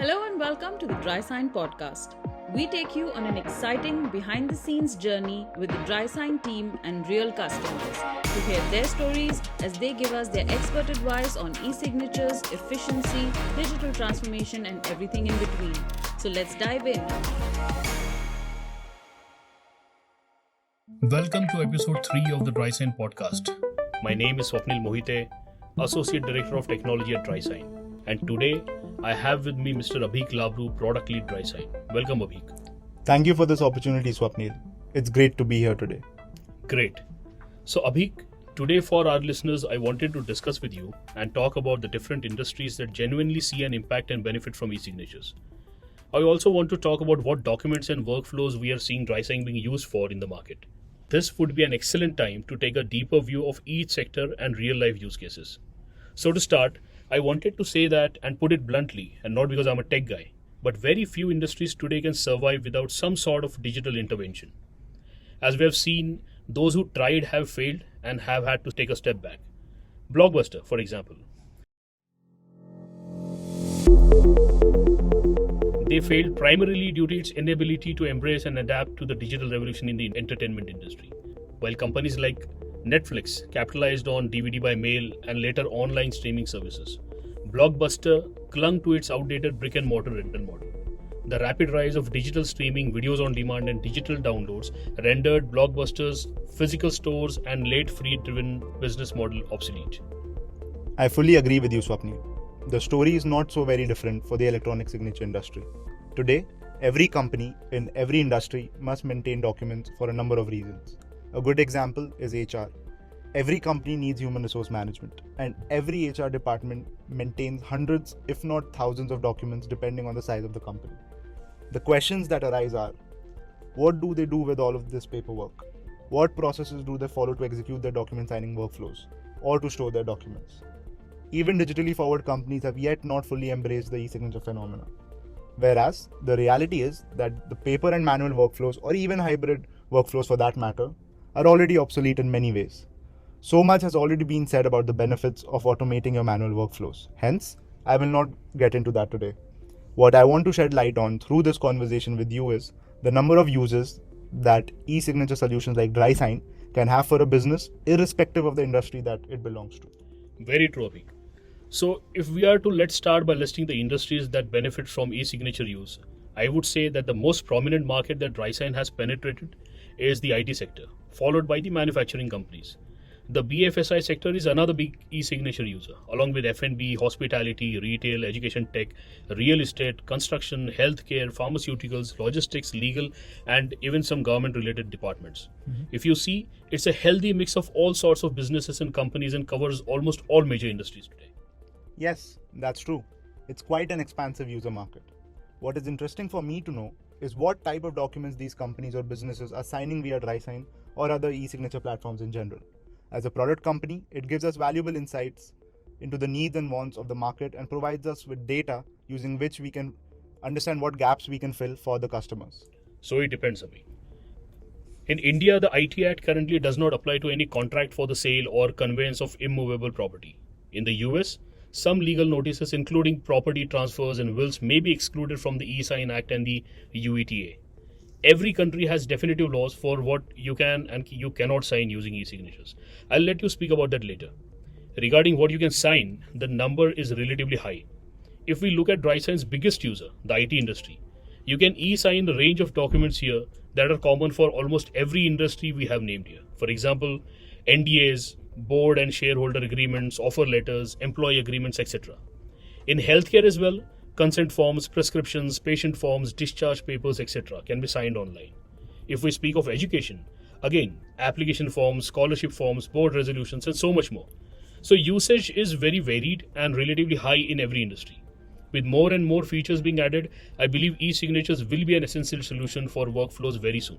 Hello and welcome to the DrySign Podcast. We take you on an exciting behind-the-scenes journey with the DrySign team and real customers to hear their stories as they give us their expert advice on e-signatures, efficiency, digital transformation and everything in between. So let's dive in. Welcome to episode 3 of the DrySign Podcast. My name is Swapnil Mohite, Associate Director of Technology at DrySign. And today, I have with me Mr. Abheek Labroo, Product Lead DrySign. Welcome, Abheek. Thank you for this opportunity, Swapnil. It's great to be here today. Great. So, Abheek, today for our listeners, I wanted to discuss with you and talk about the different industries that genuinely see an impact and benefit from e-signatures. I also want to talk about what documents and workflows we are seeing DrySign being used for in the market. This would be an excellent time to take a deeper view of each sector and real-life use cases. So to start, I wanted to say that and put it bluntly, and not because I'm a tech guy, but very few industries today can survive without some sort of digital intervention. As we have seen, those who tried have failed and have had to take a step back. Blockbuster, for example. They failed primarily due to its inability to embrace and adapt to the digital revolution in the entertainment industry. While companies like Netflix capitalized on DVD by mail and later online streaming services, Blockbuster clung to its outdated brick and mortar rental model. The rapid rise of digital streaming, videos on demand, and digital downloads rendered Blockbuster's physical stores and late fee-driven business model obsolete. I fully agree with you, Swapnil. The story is not so very different for the electronic signature industry. Today, every company in every industry must maintain documents for a number of reasons. A good example is HR. Every company needs human resource management, and every HR department maintains hundreds, if not thousands, of documents depending on the size of the company. The questions that arise are, what do they do with all of this paperwork? What processes do they follow to execute their document signing workflows or to store their documents? Even digitally forward companies have yet not fully embraced the e-signature phenomena. Whereas the reality is that the paper and manual workflows, or even hybrid workflows for that matter, are already obsolete in many ways. So much has already been said about the benefits of automating your manual workflows. Hence, I will not get into that today. What I want to shed light on through this conversation with you is the number of uses that e-signature solutions like DrySign can have for a business, irrespective of the industry that it belongs to. Very true, Abheek. So if we are to let's start by listing the industries that benefit from e-signature use, I would say that the most prominent market that DrySign has penetrated is the IT sector, followed by the manufacturing companies. The BFSI sector is another big e-signature user, along with F&B, hospitality, retail, education tech, real estate, construction, healthcare, pharmaceuticals, logistics, legal, and even some government-related departments. If you see, it's a healthy mix of all sorts of businesses and companies and covers almost all major industries today. Yes, that's true. It's quite an expansive user market. What is interesting for me to know is what type of documents these companies or businesses are signing via DrySign or other e-signature platforms in general. As a product company, it gives us valuable insights into the needs and wants of the market and provides us with data using which we can understand what gaps we can fill for the customers. So it depends, Abhi. In India, the IT Act currently does not apply to any contract for the sale or conveyance of immovable property. In the US, some legal notices, including property transfers and wills, may be excluded from the eSign Act and the UETA. Every country has definitive laws for what you can and you cannot sign using e-signatures. I'll let you speak about that later. Regarding what you can sign, the number is relatively high. If we look at DrySign's biggest user, the IT industry, you can e-sign a range of documents here that are common for almost every industry we have named here. For example, NDAs, board and shareholder agreements, offer letters, employee agreements, etc. In healthcare as well, consent forms, prescriptions, patient forms, discharge papers, etc. can be signed online. If we speak of education, again, application forms, scholarship forms, board resolutions, and so much more. So usage is very varied and relatively high in every industry. With more and more features being added, I believe e-signatures will be an essential solution for workflows very soon.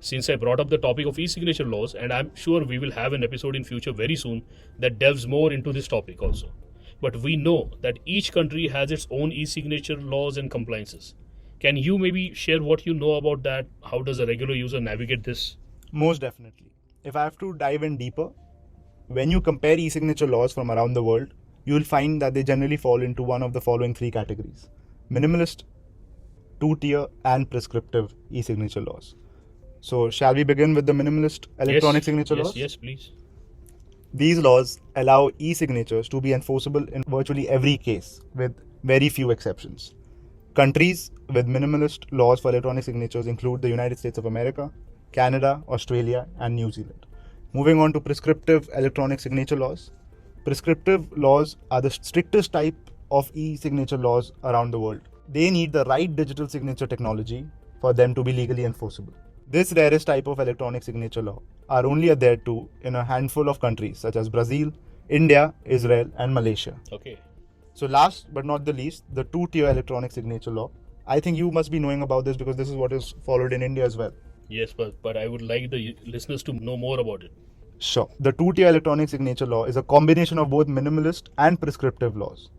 Since I brought up the topic of e-signature laws, and I'm sure we will have an episode in future very soon that delves more into this topic also. But we know that each country has its own e-signature laws and compliances. Can you maybe share what you know about that? How does a regular user navigate this? Most definitely. If I have to dive in deeper, when you compare e-signature laws from around the world, you will find that they generally fall into one of the following three categories. minimalist, two-tier, and prescriptive e-signature laws. So, shall we begin with the minimalist electronic signature laws? Yes, please. These laws allow e-signatures to be enforceable in virtually every case, with very few exceptions. Countries with minimalist laws for electronic signatures include the United States of America, Canada, Australia, and New Zealand. Moving on to prescriptive electronic signature laws. Prescriptive laws are the strictest type of e-signature laws around the world. They need the right digital signature technology for them to be legally enforceable. This rarest type of electronic signature law are only adhered to in a handful of countries such as Brazil, India, Israel, and Malaysia. Okay. So last but not the least, the two-tier electronic signature law. I think you must be knowing about this because this is what is followed in India as well. Yes, but I would like the listeners to know more about it. Sure. The two-tier electronic signature law is a combination of both minimalist and prescriptive laws.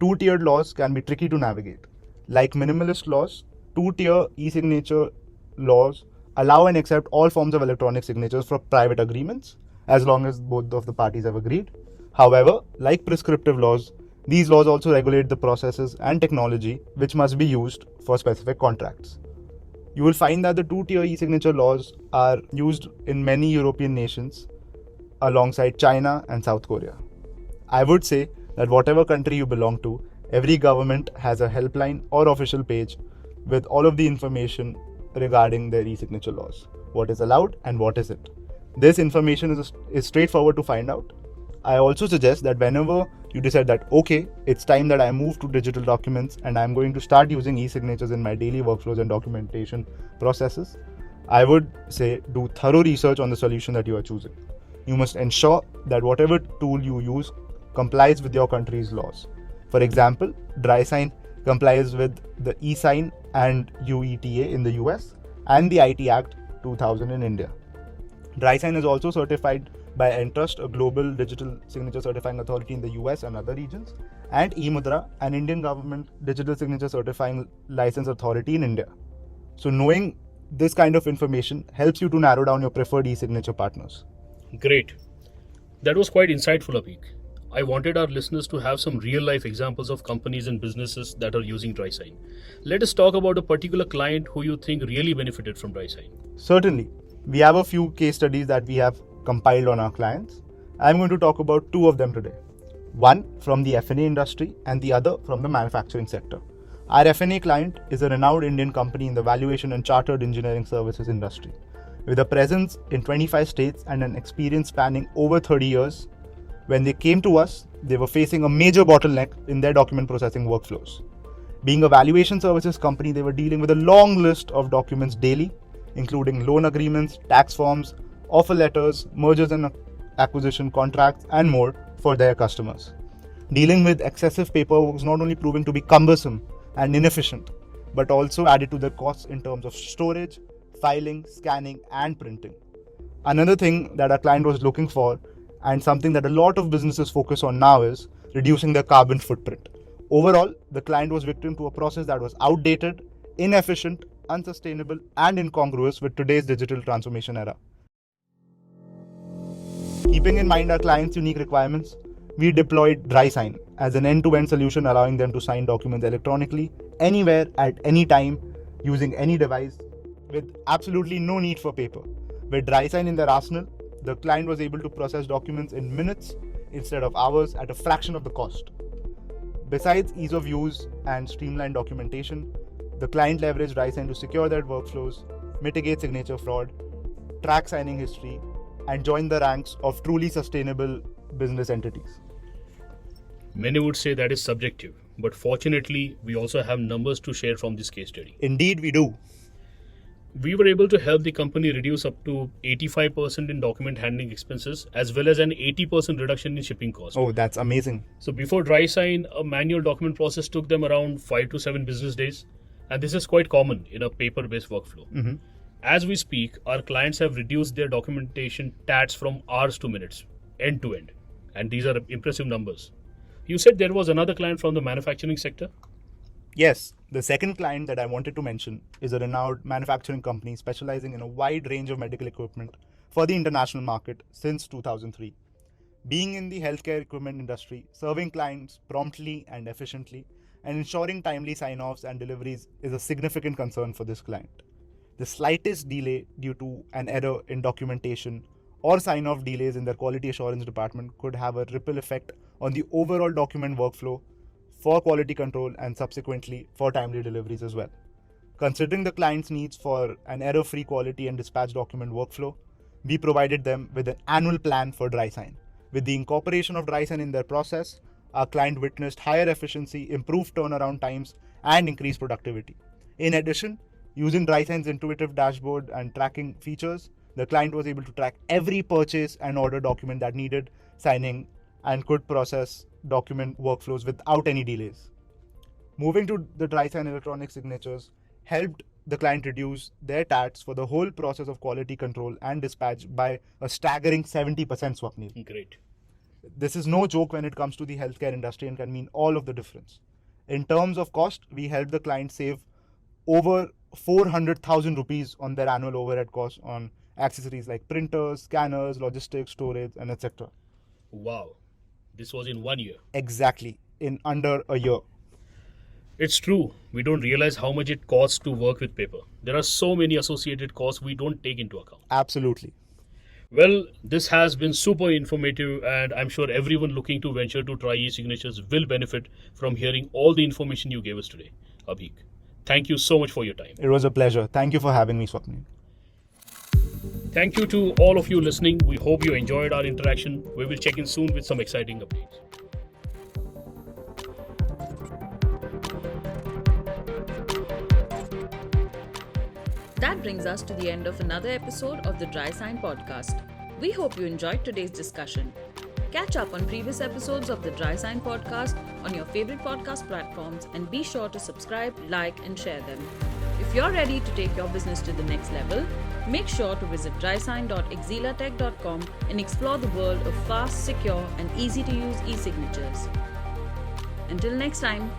Two-tiered laws can be tricky to navigate. Like minimalist laws, two-tier e-signature laws allow and accept all forms of electronic signatures for private agreements as long as both of the parties have agreed. However, like prescriptive laws, these laws also regulate the processes and technology which must be used for specific contracts. You will find that the two-tier e-signature laws are used in many European nations alongside China and South Korea. I would say that whatever country you belong to, every government has a helpline or official page with all of the information regarding their e-signature laws, what is allowed and what isn't. This information is straightforward to find out. I also suggest that whenever you decide that, okay, it's time that I move to digital documents and I'm going to start using e-signatures in my daily workflows and documentation processes, I would say do thorough research on the solution that you are choosing. You must ensure that whatever tool you use complies with your country's laws. For example, DrySign complies with the eSign and UETA in the US and the IT Act 2000 in India. DrySign is also certified by Entrust, a global digital signature certifying authority in the US and other regions, and eMudra, an Indian government digital signature certifying license authority in India. So knowing this kind of information helps you to narrow down your preferred e-signature partners. Great. That was quite insightful, Abheek. I wanted our listeners to have some real-life examples of companies and businesses that are using DrySign. Let us talk about a particular client who you think really benefited from DrySign. Certainly. We have a few case studies that we have compiled on our clients. I'm going to talk about two of them today. One from the F&A industry and the other from the manufacturing sector. Our F&A client is a renowned Indian company in the valuation and chartered engineering services industry. With a presence in 25 states and an experience spanning over 30 years, when they came to us, they were facing a major bottleneck in their document processing workflows. Being a valuation services company, they were dealing with a long list of documents daily, including loan agreements, tax forms, offer letters, mergers and acquisition contracts, and more for their customers. Dealing with excessive paperwork was not only proving to be cumbersome and inefficient, but also added to their costs in terms of storage, filing, scanning, and printing. Another thing that our client was looking for, and something that a lot of businesses focus on now, is reducing their carbon footprint. Overall, the client was victim to a process that was outdated, inefficient, unsustainable, and incongruous with today's digital transformation era. Keeping in mind our clients' unique requirements, we deployed DrySign as an end-to-end solution allowing them to sign documents electronically, anywhere, at any time, using any device, with absolutely no need for paper. With DrySign in their arsenal, the client was able to process documents in minutes instead of hours at a fraction of the cost. Besides ease of use and streamlined documentation, the client leveraged DrySign to secure their workflows, mitigate signature fraud, track signing history, and join the ranks of truly sustainable business entities. Many would say that is subjective, but fortunately, we also have numbers to share from this case study. Indeed, we do. We were able to help the company reduce up to 85% in document handling expenses, as well as an 80% reduction in shipping costs. Oh, that's amazing. So before DrySign, a manual document process took them around 5 to 7 business days, and this is quite common in a paper-based workflow. Mm-hmm. As we speak, our clients have reduced their documentation tats from hours to minutes, end to end. And these are impressive numbers. You said there was another client from the manufacturing sector? Yes, the second client that I wanted to mention is a renowned manufacturing company specializing in a wide range of medical equipment for the international market since 2003. Being in the healthcare equipment industry, serving clients promptly and efficiently, and ensuring timely sign-offs and deliveries is a significant concern for this client. The slightest delay due to an error in documentation or sign-off delays in their quality assurance department could have a ripple effect on the overall document workflow for quality control and subsequently for timely deliveries as well. Considering the client's needs for an error-free quality and dispatch document workflow, we provided them with an annual plan for DrySign. With the incorporation of DrySign in their process, our client witnessed higher efficiency, improved turnaround times, and increased productivity. In addition, using DrySign's intuitive dashboard and tracking features, the client was able to track every purchase and order document that needed signing and could process document workflows without any delays. Moving to the DrySign electronic signatures helped the client reduce their TATs for the whole process of quality control and dispatch by a staggering 70%, Swapnil. Great. This is no joke when it comes to the healthcare industry and can mean all of the difference. In terms of cost, we helped the client save over 400,000 rupees on their annual overhead costs on accessories like printers, scanners, logistics, storage, and etc. Wow. This was in 1 year. Exactly, in under a year. It's true. We don't realize how much it costs to work with paper. There are so many associated costs we don't take into account. Absolutely. Well, this has been super informative, and I'm sure everyone looking to venture to try eSignatures will benefit from hearing all the information you gave us today. Abheek, thank you so much for your time. It was a pleasure. Thank you for having me, Swapnil. Thank you to all of you listening. We hope you enjoyed our interaction. We will check in soon with some exciting updates. That brings us to the end of another episode of the DrySign Podcast. We hope you enjoyed today's discussion. Catch up on previous episodes of the DrySign Podcast on your favorite podcast platforms and be sure to subscribe, like, and share them. If you're ready to take your business to the next level, make sure to visit drysign.exilatech.com and explore the world of fast, secure, and easy to use e-signatures. Until next time.